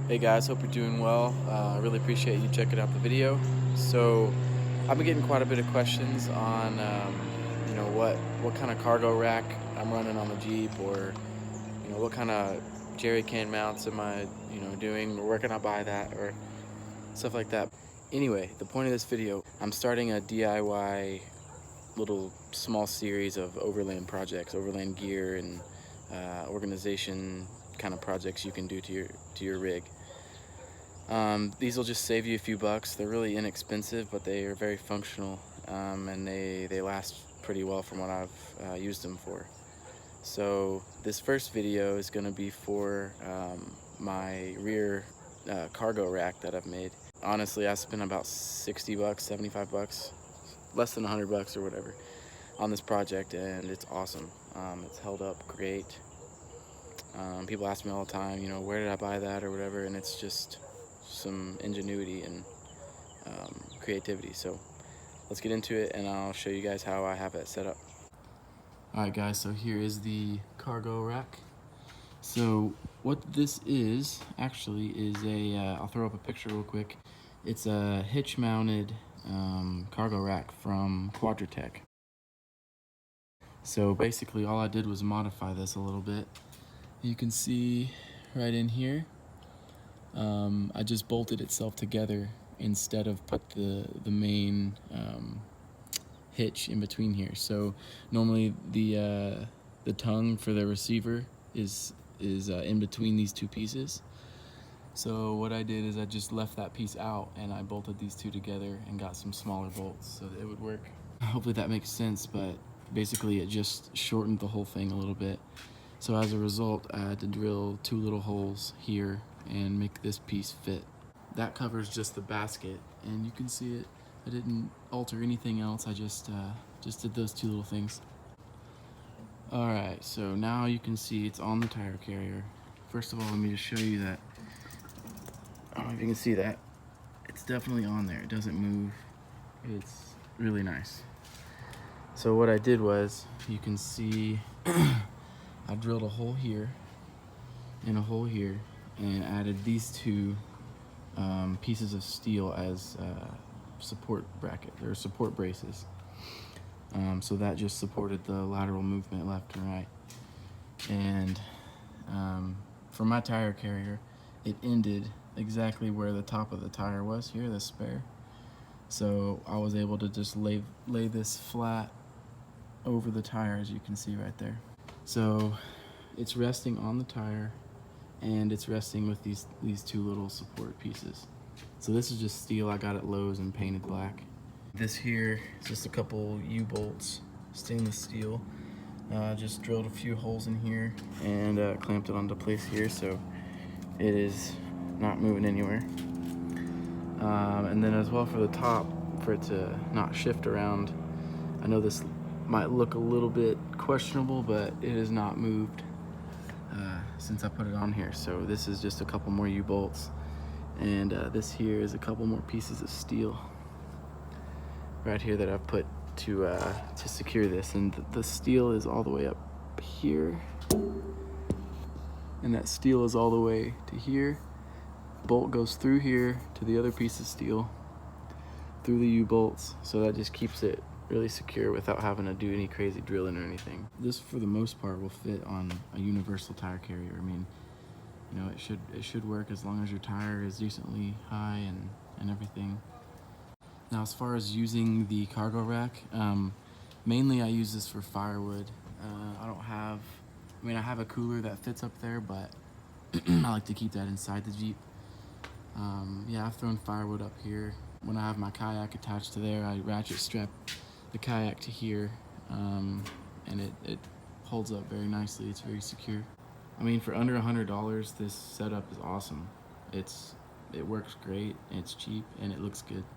Hey guys, hope you're doing well. I really appreciate you checking out the video. So, I've been getting quite a bit of questions on, what kind of cargo rack I'm running on the Jeep, or what kind of jerry can mounts am I, doing, or where can I buy that, or stuff like that. Anyway, the point of this video, I'm starting a DIY little small series of overland projects, overland gear, and organization kind of projects you can do to your rig. These will just save you a few bucks. They're really inexpensive, but they are very functional, and they last pretty well from what I've used them for. So this first video is going to be for my rear cargo rack that I've made. Honestly, I spent about 60 bucks, 75 bucks, less than 100 bucks or whatever on this project, and it's awesome. It's held up great. People ask me all the time, where did I buy that or whatever, and it's just some ingenuity and creativity. So let's get into it, and I'll show you guys how I have it set up. Alright guys, so here is the cargo rack. So what this is actually is I'll throw up a picture real quick. It's a hitch mounted cargo rack from Quadratech. So basically all I did was modify this a little bit. You can see right in here, I just bolted itself together instead of put the main hitch in between here. So normally the tongue for the receiver is in between these two pieces. So what I did is I just left that piece out and I bolted these two together and got some smaller bolts so that it would work. Hopefully that makes sense, but basically it just shortened the whole thing a little bit. So as a result, I had to drill two little holes here and make this piece fit. That covers just the basket, and you can see it. I didn't alter anything else. I just did those two little things. All right, so now you can see it's on the tire carrier. First of all, let me just show you that. I don't know if you can see that. It's definitely on there. It doesn't move. It's really nice. So what I did was, you can see I drilled a hole here and a hole here and added these two pieces of steel as support bracket or support braces. So that just supported the lateral movement left and right. And for my tire carrier, it ended exactly where the top of the tire was here, the spare. So I was able to just lay this flat over the tire, as you can see right there. So it's resting on the tire, and it's resting with these two little support pieces. So this is just steel I got at Lowe's and painted black. This here is just a couple U-bolts, stainless steel. Just drilled a few holes in here and clamped it onto place here, so it is not moving anywhere. And then as well for the top, for it to not shift around, I know this might look a little bit questionable, but it has not moved since I put it on here. So this is just a couple more U-bolts, and this here is a couple more pieces of steel right here that I've put to secure this. And the steel is all the way up here, and that steel is all the way to here. Bolt goes through here to the other piece of steel through the U-bolts, so that just keeps it really secure without having to do any crazy drilling or anything. This, for the most part, will fit on a universal tire carrier. I mean, it should work as long as your tire is decently high and everything. Now, as far as using the cargo rack, mainly I use this for firewood. I have a cooler that fits up there, but I like to keep that inside the Jeep. Yeah, I've thrown firewood up here. When I have my kayak attached to there, I ratchet strap the kayak to here, and it holds up very nicely. It's very secure. I mean, for under $100, this setup is awesome. It works great, and it's cheap, and it looks good.